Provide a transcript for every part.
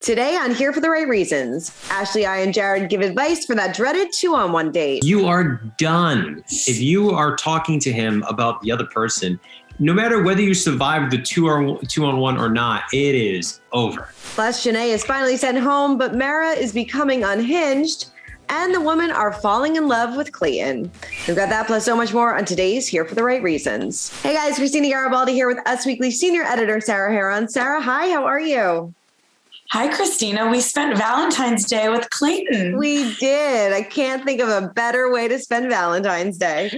Today on Here for the Right Reasons, Ashley, I, and Jared give advice for that dreaded 2-on-1 date. You are done. If you are talking to him about the other person, no matter whether you survive the 2-on-1 or not, it is over. Plus, Shanae is finally sent home, but Mara is becoming unhinged, and the women are falling in love with Clayton. We've got that plus so much more on today's Here for the Right Reasons. Hey guys, Christina Garibaldi here with Us Weekly senior editor Sarah Heron. Sarah, hi, how are you? Hi, Christina. We spent Valentine's Day with Clayton. We did. I can't think of a better way to spend Valentine's Day.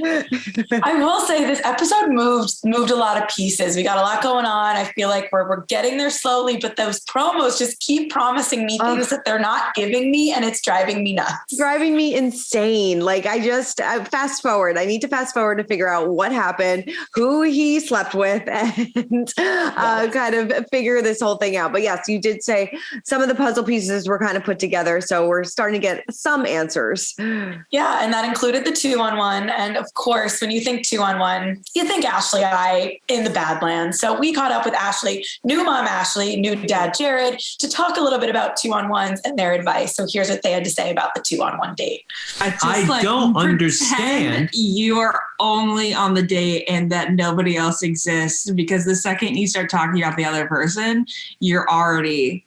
I will say this episode moved a lot of pieces. We got a lot going on. I feel like we're getting there slowly, but those promos just keep promising me things that they're not giving me, and it's driving me nuts. Driving me insane. Like I fast forward. I need to fast forward to figure out what happened, who he slept with, and kind of figure this whole thing out. But yes, you did say some of the puzzle pieces were kind of put together. So we're starting to get some answers. Yeah. And that included the 2-on-1. And of course, when you think 2-on-1, you think Ashley I in the Badlands. So we caught up with Ashley, new mom Ashley, new dad Jared, to talk a little bit about 2-on-1s and their advice. So here's what they had to say about the 2-on-1 date. I don't understand. You are only on the date and that nobody else exists, because the second you start talking about the other person, you're already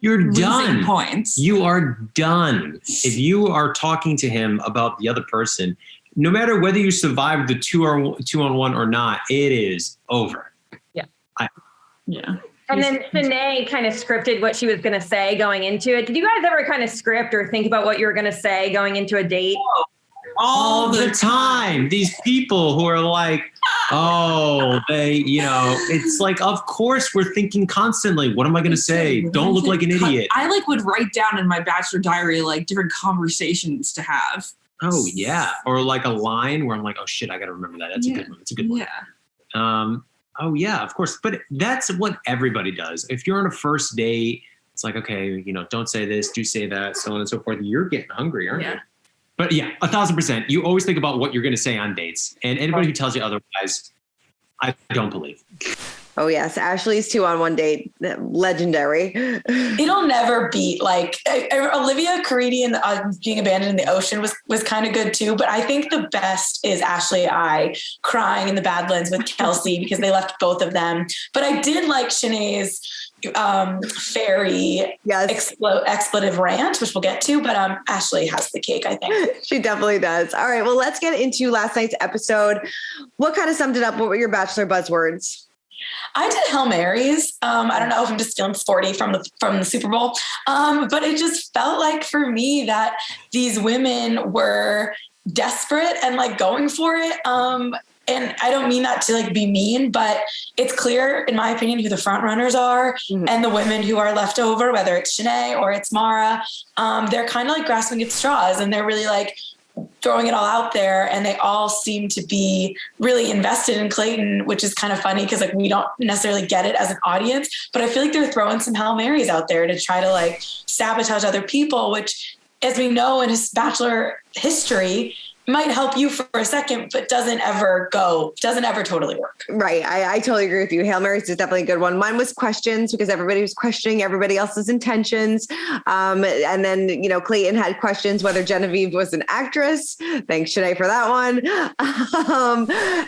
you're done. Points. You are done. If you are talking to him about the other person, no matter whether you survive the 2-on-1 or not, it is over. Yeah. And then Shanae kind of scripted what she was going to say going into it. Did you guys ever kind of script or think about what you were going to say going into a date? All the time. These people who are like, it's like, of course we're thinking constantly, what am I going to say? Don't look like an idiot. I would write down in my Bachelor diary, different conversations to have. Oh yeah. Or like a line where I'm like, oh shit, I got to remember that. That's a good one. It's a good one. Yeah. Oh yeah, of course. But that's what everybody does. If you're on a first date, it's like, okay, don't say this, do say that, so on and so forth. You're getting hungry, aren't you? But yeah, 1,000%. You always think about what you're going to say on dates. And anybody who tells you otherwise, I don't believe. Oh, yes. Ashley's 2-on-1 date. Legendary. It'll never beat Olivia Caridi and being abandoned in the ocean was kind of good too. But I think the best is Ashley I crying in the Badlands with Kelsey because they left both of them. But I did like Shanae's fairy expletive rant, which we'll get to, but Ashley has the cake, I think. She definitely does. All right, well, let's get into last night's episode. What kind of summed it up? What were your Bachelor buzzwords? I did Hail Marys. I don't know if I'm just feeling sporty from the Super Bowl, but it just felt like for me that these women were desperate and going for it. And I don't mean that to be mean, but it's clear, in my opinion, who the front runners are and the women who are left over, whether it's Shanae or it's Mara. They're kind of grasping at straws, and they're really throwing it all out there. And they all seem to be really invested in Clayton, which is kind of funny because we don't necessarily get it as an audience. But I feel like they're throwing some Hail Marys out there to try to sabotage other people, which, as we know in his Bachelor history, might help you for a second, but doesn't ever totally work. Right. I totally agree with you. Hail Marys is definitely a good one. Mine was questions because everybody was questioning everybody else's intentions. And then, Clayton had questions whether Genevieve was an actress. Thanks, Shanae, for that one.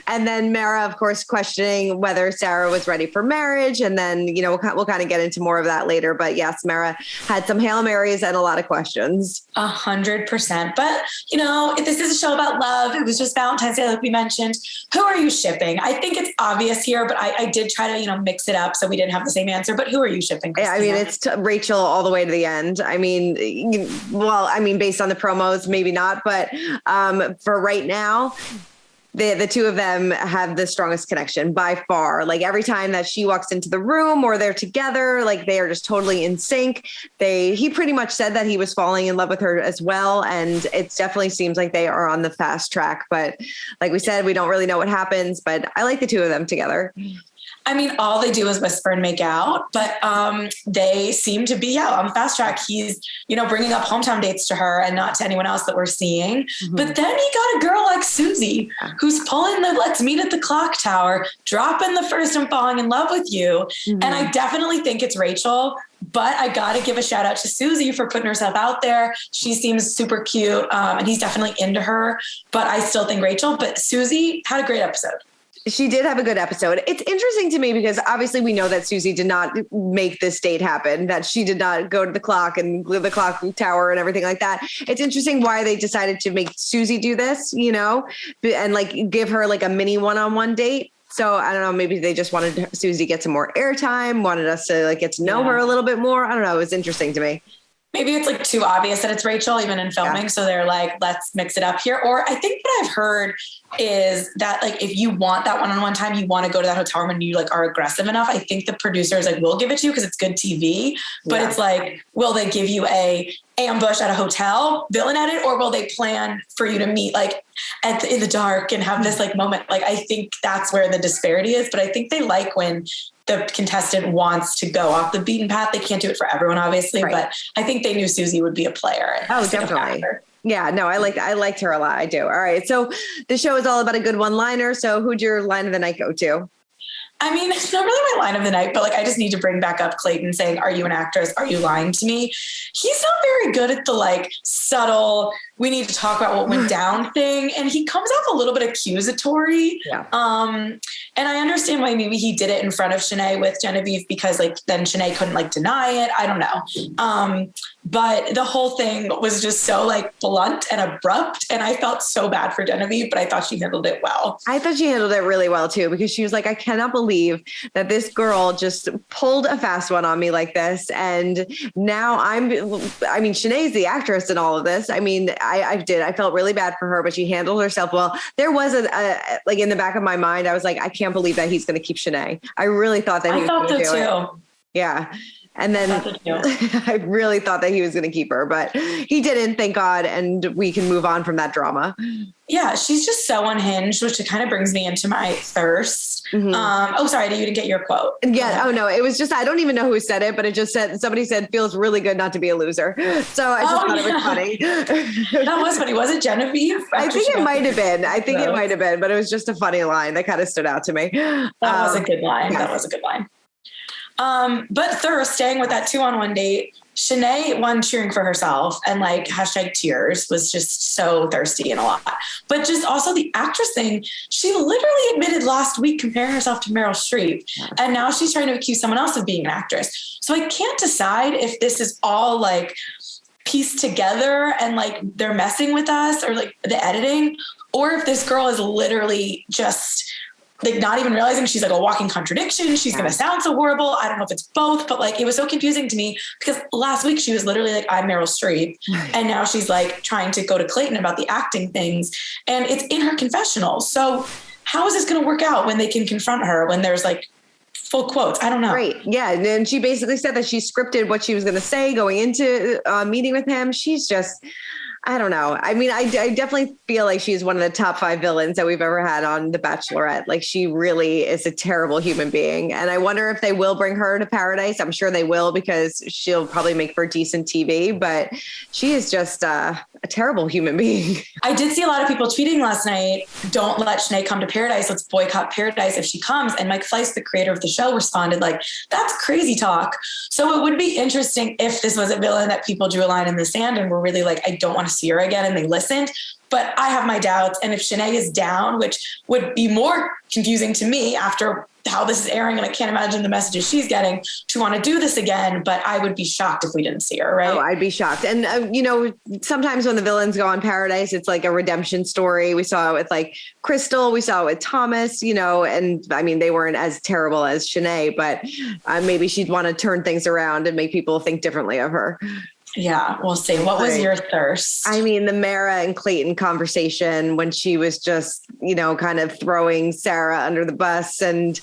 And then Mara, of course, questioning whether Sarah was ready for marriage. And then, we'll kind of get into more of that later. But yes, Mara had some Hail Marys and a lot of questions. 100%. But, if this is a show about love, it was just Valentine's Day, like we mentioned. Who are you shipping? I think it's obvious here, but I did try to, mix it up so we didn't have the same answer. But who are you shipping, Christina? It's Rachel all the way to the end. Based on the promos, maybe not. But for right now, the two of them have the strongest connection by far. Every time that she walks into the room or they're together, they are just totally in sync. He pretty much said that he was falling in love with her as well. And it definitely seems like they are on the fast track. But like we said, we don't really know what happens, but I like the two of them together. All they do is whisper and make out, but they seem to be on fast track. He's, bringing up hometown dates to her and not to anyone else that we're seeing. Mm-hmm. But then he got a girl like Susie, who's pulling the let's meet at the clock tower, dropping the first and falling in love with you. Mm-hmm. And I definitely think it's Rachel. But I got to give a shout out to Susie for putting herself out there. She seems super cute, and he's definitely into her. But I still think Rachel. But Susie had a great episode. She did have a good episode. It's interesting to me because obviously we know that Susie did not make this date happen, that she did not go to the clock and the clock tower and everything like that. It's interesting why they decided to make Susie do this, you know, and like give her like a mini one-on-one date. So I don't know, maybe they just wanted Susie to get some more airtime, wanted us to like get to know her a little bit more. I don't know. It was interesting to me. Maybe it's like too obvious that it's Rachel even in filming. Yeah. So they're like, let's mix it up here. Or I think what I've heard is that like, if you want that one-on-one time, you want to go to that hotel room and you like are aggressive enough. I think the producers like will give it to you because it's good TV, but it's like, will they give you a ambush at a hotel villain edit, or will they plan for you to meet like in the dark and have this like moment? Like, I think that's where the disparity is, but I think they like when the contestant wants to go off the beaten path. They can't do it for everyone, obviously, but I think they knew Susie would be a player. Oh, definitely. Yeah, no, I liked her a lot. I do. All right. So the show is all about a good one-liner. So who'd your line of the night go to? I mean, it's not really my line of the night, but like, I just need to bring back up Clayton saying, "Are you an actress? Are you lying to me?" He's not very good at the like subtle, we need to talk about what went down thing. And he comes off a little bit accusatory. Yeah. And I understand why maybe he did it in front of Shanae with Genevieve, because like then Shanae couldn't like deny it. I don't know. But the whole thing was just so like blunt and abrupt. And I felt so bad for Genevieve, but I thought she handled it well. I thought she handled it really well too, because she was like, I cannot believe that this girl just pulled a fast one on me like this. And now Shanae's the actress in all of this. I mean, I felt really bad for her, but she handled herself well. There was a like in the back of my mind, I was like, I can't believe that he's going to keep Shanae. I really thought that he was going to do it. Yeah. And then I really thought that he was going to keep her, but he didn't, thank God. And we can move on from that drama. Yeah, she's just so unhinged, which kind of brings me into my thirst. Mm-hmm. Sorry, you didn't get your quote. Yeah. Oh no, it was just, I don't even know who said it, but it just said, somebody said, feels really good not to be a loser. So I just thought it was funny. That was funny. Was it Genevieve? I think it might have been. It might have been, but it was just a funny line that kind of stood out to me. That was a good line. Yes. That was a good line. But Thirst, staying with that 2-on-1 date, Shanae, one, cheering for herself and like #tears, was just so thirsty and a lot. But just also the actress thing, she literally admitted last week comparing herself to Meryl Streep. And now she's trying to accuse someone else of being an actress. So I can't decide if this is all like pieced together and like they're messing with us or like the editing, or if this girl is literally just like not even realizing she's like a walking contradiction. She's going to sound so horrible. I don't know if it's both, but like, it was so confusing to me because last week she was literally like, I'm Meryl Streep. And now she's like trying to go to Clayton about the acting things. And it's in her confessional. So how is this going to work out when they can confront her when there's like full quotes? I don't know. Right. Yeah. And she basically said that she scripted what she was going to say going into a meeting with him. She's just, I don't know. I mean, I definitely feel like she's one of the top 5 villains that we've ever had on The Bachelorette. Like, she really is a terrible human being. And I wonder if they will bring her to paradise. I'm sure they will, because she'll probably make for decent TV, but she is just a terrible human being. I did see a lot of people tweeting last night, don't let Shanae come to paradise. Let's boycott paradise if she comes. And Mike Fleiss, the creator of the show, responded like, that's crazy talk. So it would be interesting if this was a villain that people drew a line in the sand and were really like, I don't want to see her again, and they listened. But I have my doubts. And if Shanae is down, which would be more confusing to me after how this is airing, and I can't imagine the messages she's getting, to want to do this again, but I would be shocked if we didn't see her, right? Oh, I'd be shocked. And, sometimes when the villains go on Paradise, it's like a redemption story. We saw it with like Crystal, we saw it with Thomas, and I mean, they weren't as terrible as Shanae, but maybe she'd want to turn things around and make people think differently of her. Yeah, we'll see. What was your thirst? I mean, the Mara and Clayton conversation when she was just, kind of throwing Sarah under the bus and,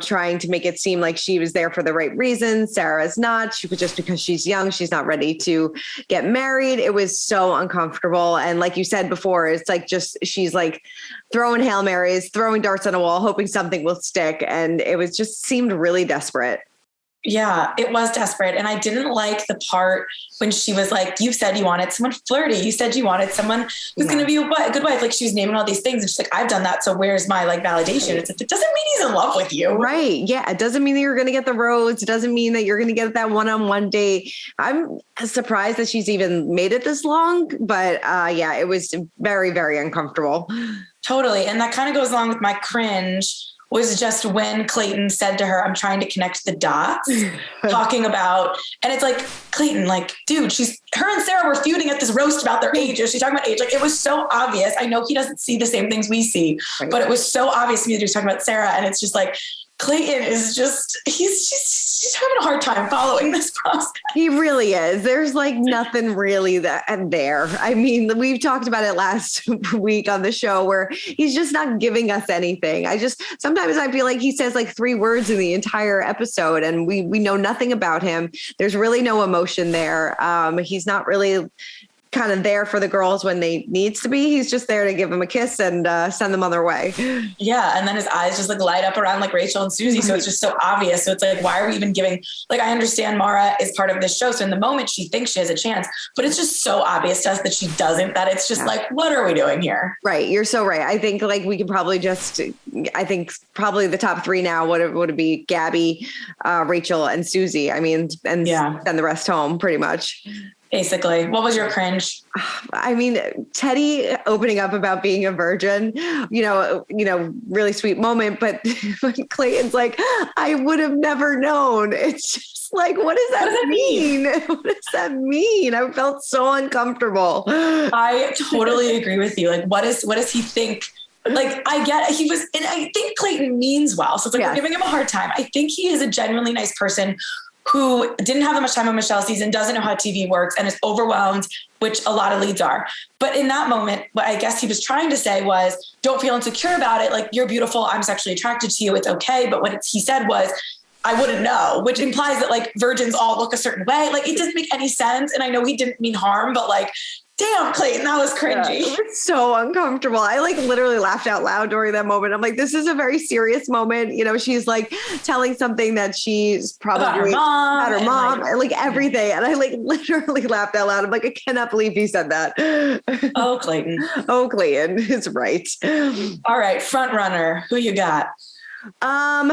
trying to make it seem like she was there for the right reasons. Sarah's not. She was just because she's young. She's not ready to get married. It was so uncomfortable. And like you said before, it's like she's like throwing Hail Marys, throwing darts on a wall, hoping something will stick. And it was just seemed really desperate. Yeah, it was desperate. And I didn't like the part when she was like, you said you wanted someone flirty. You said you wanted someone who's going to be a good wife. Like she was naming all these things. And she's like, I've done that. So where's my like validation? It's like, it doesn't mean he's in love with you. Right. Yeah. It doesn't mean that you're going to get the rose. It doesn't mean that you're going to get that one-on-one date. I'm surprised that she's even made it this long, but yeah, it was very, very uncomfortable. Totally. And that kind of goes along with my cringe was just when Clayton said to her, I'm trying to connect the dots, talking about, and it's like, Clayton, like, dude, her and Sarah were feuding at this roast about their ages. She's talking about age. Like, it was so obvious. I know he doesn't see the same things we see, but it was so obvious to me that he was talking about Sarah. And it's just like, Clayton is he's having a hard time following this process. He really is. There's like nothing really there. I mean, we've talked about it last week on the show where he's just not giving us anything. Sometimes I feel like he says like 3 words in the entire episode and we know nothing about him. There's really no emotion there. He's not really kind of there for the girls when they needs to be. He's just there to give them a kiss and send them on their way. Yeah. And then his eyes just like light up around like Rachel and Susie. So it's just so obvious. So it's like, why are we even giving, like, I understand Mara is part of this show. So in the moment she thinks she has a chance, but it's just so obvious to us that she doesn't, that it's just like, what are we doing here? Right. You're so right. I think like we can probably probably the top 3 now would it be Gabby, Rachel and Susie. I mean, and send the rest home pretty much. Basically. What was your cringe? I mean, Teddy opening up about being a virgin, really sweet moment. But when Clayton's like, I would have never known. It's just like, what does that mean? What does that mean? I felt so uncomfortable. I totally agree with you. Like, what does he think? Like, I get it. And I think Clayton means well. So it's like, we're giving him a hard time. I think he is a genuinely nice person who didn't have that much time on Michelle's season, doesn't know how TV works, and is overwhelmed, which a lot of leads are. But in that moment, what I guess he was trying to say was, don't feel insecure about it. Like, you're beautiful. I'm sexually attracted to you. It's okay. But what he said was, I wouldn't know, which implies that like virgins all look a certain way. Like, it doesn't make any sense. And I know he didn't mean harm, but like, damn, Clayton, that was cringy. Yeah, it was so uncomfortable. I like literally laughed out loud during that moment. I'm like, this is a very serious moment. She's like telling something that she's probably about her mom, like everything. And I like literally laughed out loud. I'm like, I cannot believe he said that. Oh, Clayton. Oh, Clayton is right. All right. Front runner. Who you got? I'm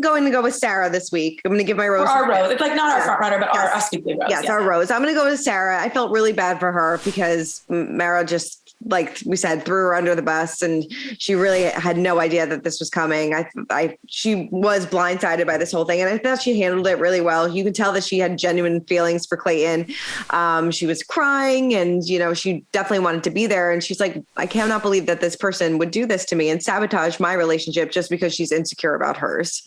going to go with Sarah this week. I'm going to give my rose. Our rose. It's like not our front runner, but us weekly rose. Yes, our rose. I'm going to go with Sarah. I felt really bad for her because Mara just, like we said, threw her under the bus, and she really had no idea that this was coming. She was blindsided by this whole thing, and I thought she handled it really well. You could tell that she had genuine feelings for Clayton. She was crying, and she definitely wanted to be there. And she's like, I cannot believe that this person would do this to me and sabotage my relationship just because she's insecure about hers.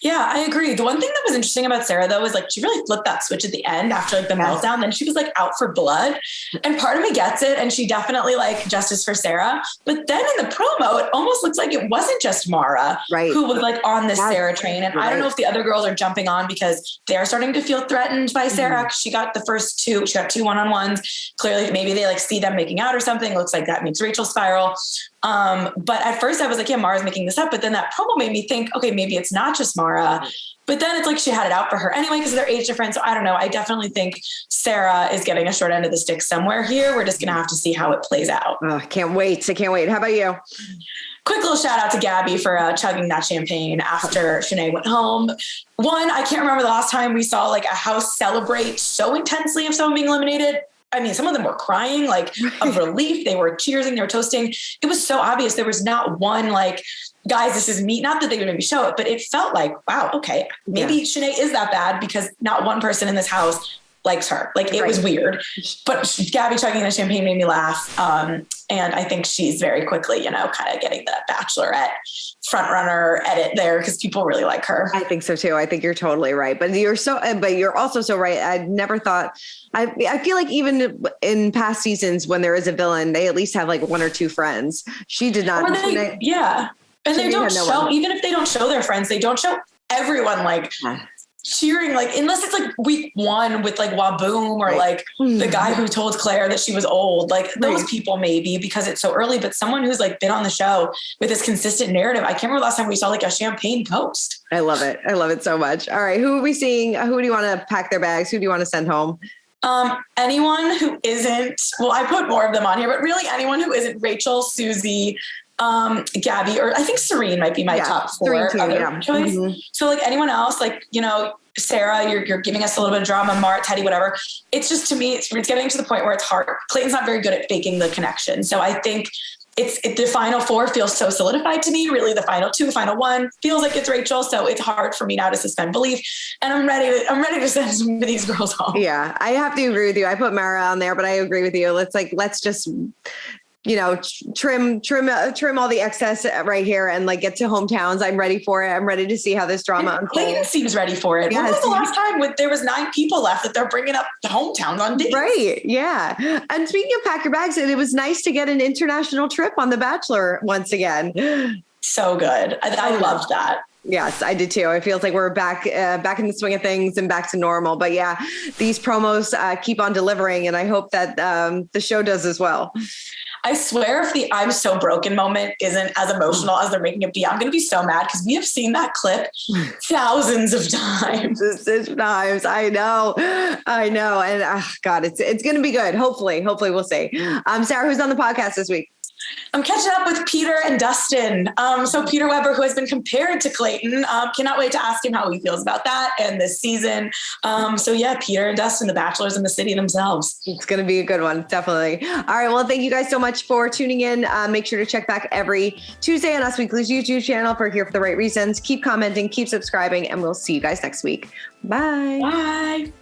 Yeah, I agree. The one thing that was interesting about Sarah, though, was like she really flipped that switch at the end after like the meltdown. Then she was like out for blood, and part of me gets it. And she definitely like justice for Sarah. But then in the promo, it almost looks like it wasn't just Mara who was like on this Sarah train. And I don't know if the other girls are jumping on because they're starting to feel threatened by Sarah. She got the first 2. She got 2 one-on-ones. Clearly, maybe they like see them making out or something. Looks like that makes Rachel spiral. But at first I was like, yeah, Mara's making this up. But then that promo made me think, okay, maybe it's not just Mara. But then it's like she had it out for her anyway because of their age difference. So I don't know. I definitely think Sarah is getting a short end of the stick somewhere here. We're just going to have to see how it plays out. Oh, can't wait. I can't wait. How about you? Quick little shout out to Gabby for chugging that champagne after Shanae went home. One, I can't remember the last time we saw like a house celebrate so intensely of someone being eliminated. I mean, some of them were crying, like of relief. They were cheersing, they were toasting. It was so obvious. There was not one like, guys, this is me. Not that they would maybe show it, but it felt like, wow, okay, maybe Shanae is that bad because not one person in this house likes her. Like it was weird. But Gabby chugging the champagne made me laugh. And I think she's very quickly, kind of getting the Bachelorette front runner edit there because people really like her. I think so too. I think you're totally right. But you're also so right. I never thought. I feel like even in past seasons when there is a villain, they at least have like 1 or 2 friends. She did not. And they don't show, even if they don't show their friends, they don't show everyone like cheering, like, unless it's like week 1 with like Waboom or like the guy who told Claire that she was old, like those people maybe because it's so early, but someone who's like been on the show with this consistent narrative. I can't remember last time we saw like a champagne toast. I love it. I love it so much. All right. Who are we seeing? Who do you want to pack their bags? Who do you want to send home? Anyone who isn't, well, I put more of them on here, but really anyone who isn't Rachel, Susie, Gabby, or I think Serena might be my top 4 choice. So like anyone else, like, you know, Sarah, you're giving us a little bit of drama, Mart, Teddy, whatever. It's just, to me, it's getting to the point where it's hard. Clayton's not very good at faking the connection. So I think the final 4 feels so solidified to me. Really, the final 2, final 1 feels like it's Rachel. So it's hard for me now to suspend belief. And I'm ready to send some of these girls home. Yeah, I have to agree with you. I put Mara on there, but I agree with you. Let's just, you know, trim all the excess right here and like get to hometowns. I'm ready for it. I'm ready to see how this drama unfolds. Clayton seems ready for it. When was the last time there was 9 people left that they're bringing up the hometowns on dates? Right. Yeah. And speaking of pack your bags, it was nice to get an international trip on The Bachelor once again. So good. I loved that. Yes, I did too. It feels like we're back in the swing of things and back to normal. But yeah, these promos keep on delivering, and I hope that the show does as well. I swear if the I'm so broken moment isn't as emotional as they're making it be, I'm going to be so mad because we have seen that clip thousands of times. I know. And God, it's going to be good. Hopefully we'll see. Sarah, who's on the podcast this week? I'm catching up with Peter and Dustin. So Peter Weber, who has been compared to Clayton, cannot wait to ask him how he feels about that and this season. So yeah, Peter and Dustin, the bachelors in the city themselves. It's going to be a good one. Definitely. All right. Well, thank you guys so much for tuning in. Make sure to check back every Tuesday on Us Weekly's YouTube channel for Here for the Right Reasons. Keep commenting, keep subscribing, and we'll see you guys next week. Bye. Bye.